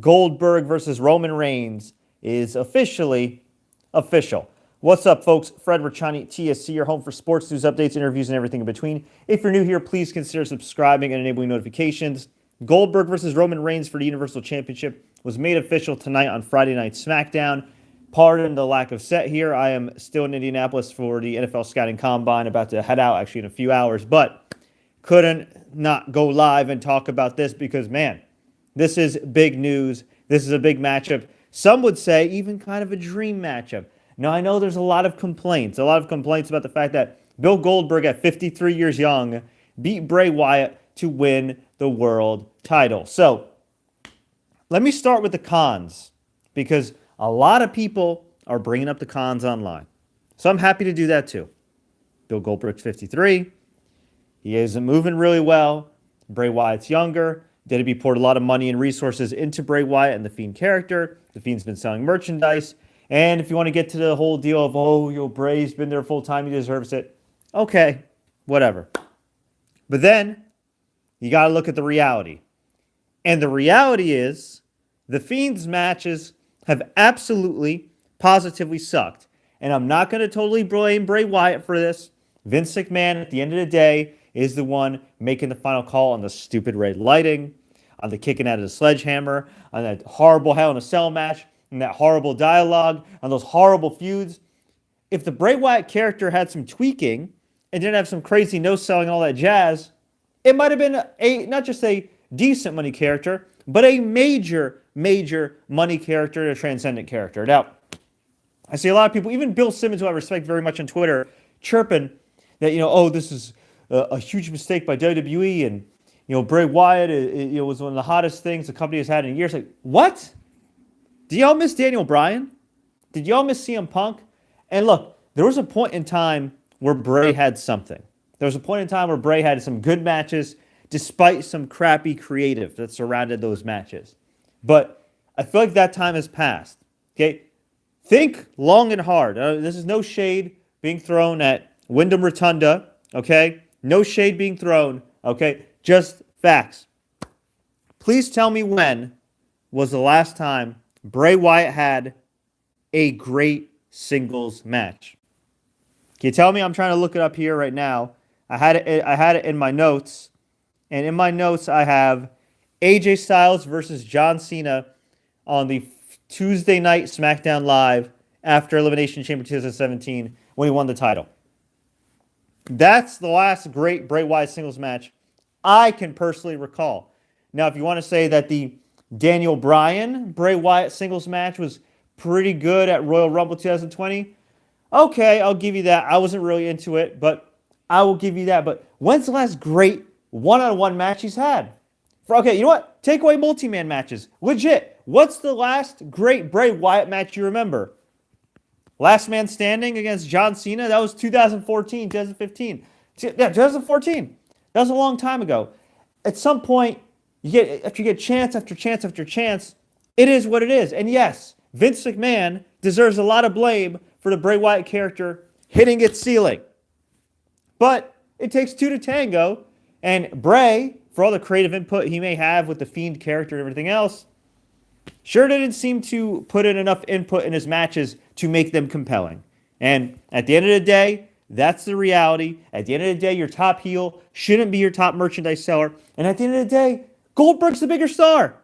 Goldberg versus Roman Reigns is officially official. What's up, folks? Fred Richani, TSC, your home for sports news, updates, interviews, and everything in between. If you're new here, please consider subscribing and enabling notifications. Goldberg versus Roman Reigns for the Universal Championship was made official tonight on Friday Night SmackDown. Pardon the lack of set here. I am still in Indianapolis for the NFL Scouting Combine, about to head out actually in a few hours, but couldn't not go live and talk about this because, man, this is big news. This is a big matchup. Some would say even kind of a dream matchup. Now, I know there's a lot of complaints about the fact that Bill Goldberg at 53 years young beat Bray Wyatt to win the world title. So let me start with the cons, because a lot of people are bringing up the cons online. So I'm happy to do that too. Bill Goldberg's 53. He isn't moving really well. Bray Wyatt's younger. WWE poured a lot of money and resources into Bray Wyatt and the Fiend character. The Fiend's been selling merchandise. And if you want to get to the whole deal of, Bray's been there full time, he deserves it. Okay, whatever. But then you got to look at the reality. And the reality is the Fiend's matches have absolutely, positively sucked. And I'm not going to totally blame Bray Wyatt for this. Vince McMahon, at the end of the day, is the one making the final call on the stupid red lighting, on the kicking out of the sledgehammer, on that horrible Hell in a Cell match, and that horrible dialogue, on those horrible feuds. If the Bray Wyatt character had some tweaking and didn't have some crazy no-selling, all that jazz, it might have been not just a decent money character, but a major, major money character and a transcendent character. Now, I see a lot of people, even Bill Simmons, who I respect very much on Twitter, chirping that, this is a huge mistake by WWE, and, Bray Wyatt was one of the hottest things the company has had in years. Like, what? Do y'all miss Daniel Bryan? Did y'all miss CM Punk? And look, there was a point in time where Bray had something. There was a point in time where Bray had some good matches, despite some crappy creative that surrounded those matches. But I feel like that time has passed. Okay? Think long and hard. This is no shade being thrown at Wyndham Rotunda. Okay? No shade being thrown. Okay? Just facts. Please tell me when was the last time Bray Wyatt had a great singles match. Can you tell me? I'm trying to look it up here right now. I had it in my notes. And in my notes, I have AJ Styles versus John Cena on the Tuesday night SmackDown Live after Elimination Chamber 2017 when he won the title. That's the last great Bray Wyatt singles match I can personally recall. Now, if you want to say that the Daniel Bryan Bray Wyatt singles match was pretty good at Royal Rumble 2020, okay, I'll give you that. I wasn't really into it, but I will give you that. But when's the last great one-on-one match he's had? Okay, you know what? Take away multi-man matches. Legit. What's the last great Bray Wyatt match you remember? Last Man Standing against John Cena? That was 2014, 2015. Yeah, 2014. That was a long time ago. At some point, after you get chance after chance after chance, it is what it is. And yes, Vince McMahon deserves a lot of blame for the Bray Wyatt character hitting its ceiling. But it takes two to tango. And Bray, for all the creative input he may have with the Fiend character and everything else, sure didn't seem to put in enough input in his matches to make them compelling. And at the end of the day, that's the reality. At the end of the day, your top heel shouldn't be your top merchandise seller. And at the end of the day, Goldberg's the bigger star.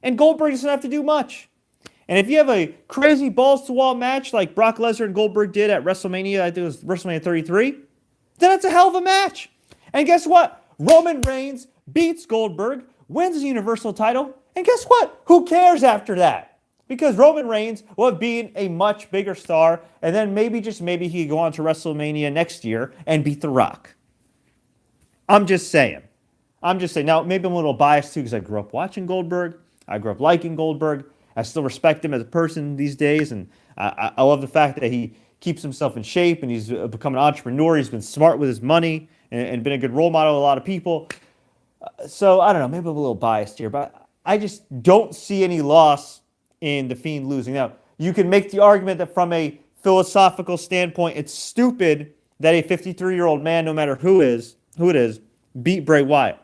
And Goldberg doesn't have to do much. And if you have a crazy balls-to-wall match like Brock Lesnar and Goldberg did at WrestleMania, I think it was WrestleMania 33, then that's a hell of a match. And guess what? Roman Reigns beats Goldberg, wins the Universal title, and guess what? Who cares after that? Because Roman Reigns will have been a much bigger star, and then maybe, just maybe, he could go on to WrestleMania next year and beat The Rock. I'm just saying. Now, maybe I'm a little biased too because I grew up watching Goldberg. I grew up liking Goldberg. I still respect him as a person these days, and I love the fact that he keeps himself in shape and he's become an entrepreneur. He's been smart with his money and been a good role model to a lot of people. So, I don't know, maybe I'm a little biased here, but I just don't see any loss in the Fiend losing. Now, you can make the argument that from a philosophical standpoint, it's stupid that a 53-year-old man, no matter who it is, beat Bray Wyatt.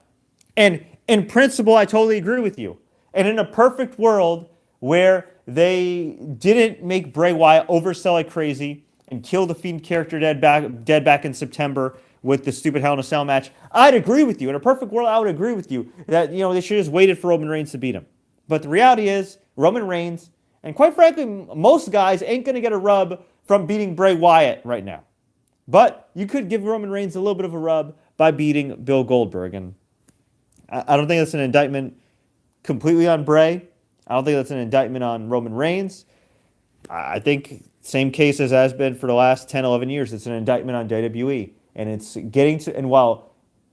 And in principle, I totally agree with you. And in a perfect world where they didn't make Bray Wyatt oversell like crazy and kill the Fiend character dead back in September with the stupid Hell in a Cell match, I'd agree with you. In a perfect world, I would agree with you that, they should have just waited for Roman Reigns to beat him. But the reality is, Roman Reigns, and quite frankly, most guys ain't going to get a rub from beating Bray Wyatt right now. But you could give Roman Reigns a little bit of a rub by beating Bill Goldberg. And I don't think that's an indictment completely on Bray. I don't think that's an indictment on Roman Reigns. I think same case as has been for the last 10, 11 years. It's an indictment on WWE. And it's getting to, and while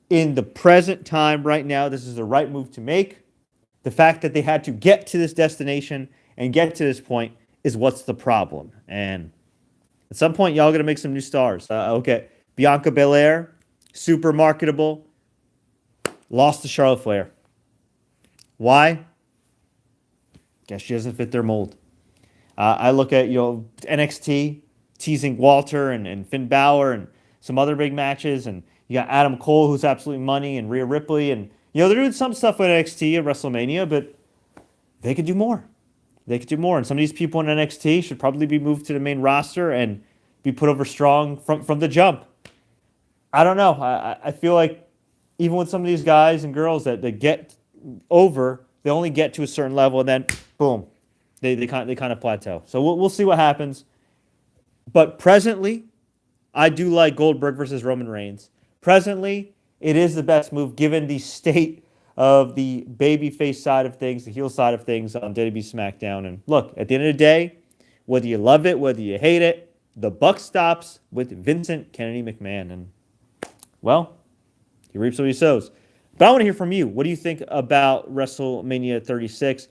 in the present time right now, this is the right move to make, the fact that they had to get to this destination and get to this point is what's the problem. And at some point, y'all got to make some new stars. Okay, Bianca Belair, super marketable, lost to Charlotte Flair. Why? Guess she doesn't fit their mold. I look at NXT teasing Walter and Finn Balor and some other big matches, and you got Adam Cole, who's absolutely money, and Rhea Ripley, and they're doing some stuff with NXT at WrestleMania, but they could do more. They could do more, and some of these people in NXT should probably be moved to the main roster and be put over strong from the jump. I don't know. I feel like even with some of these guys and girls that they get over, they only get to a certain level, and then boom, they kind of plateau. So we'll see what happens. But presently, I do like Goldberg versus Roman Reigns. Presently, it is the best move given the state of the babyface side of things, the heel side of things on WWE SmackDown. And look, at the end of the day, whether you love it, whether you hate it, the buck stops with Vincent Kennedy McMahon. And, well, he reaps what he sows. But I want to hear from you. What do you think about WrestleMania 36?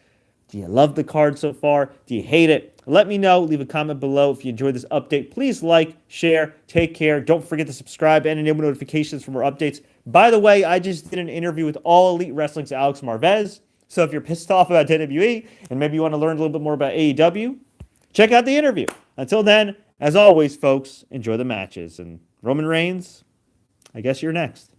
Do you love the card so far? Do you hate it? Let me know. Leave a comment below if you enjoyed this update. Please like, share, take care. Don't forget to subscribe and enable notifications for more updates. By the way, I just did an interview with All Elite Wrestling's Alex Marvez. So if you're pissed off about WWE and maybe you want to learn a little bit more about AEW, check out the interview. Until then, as always, folks, enjoy the matches. And Roman Reigns, I guess you're next.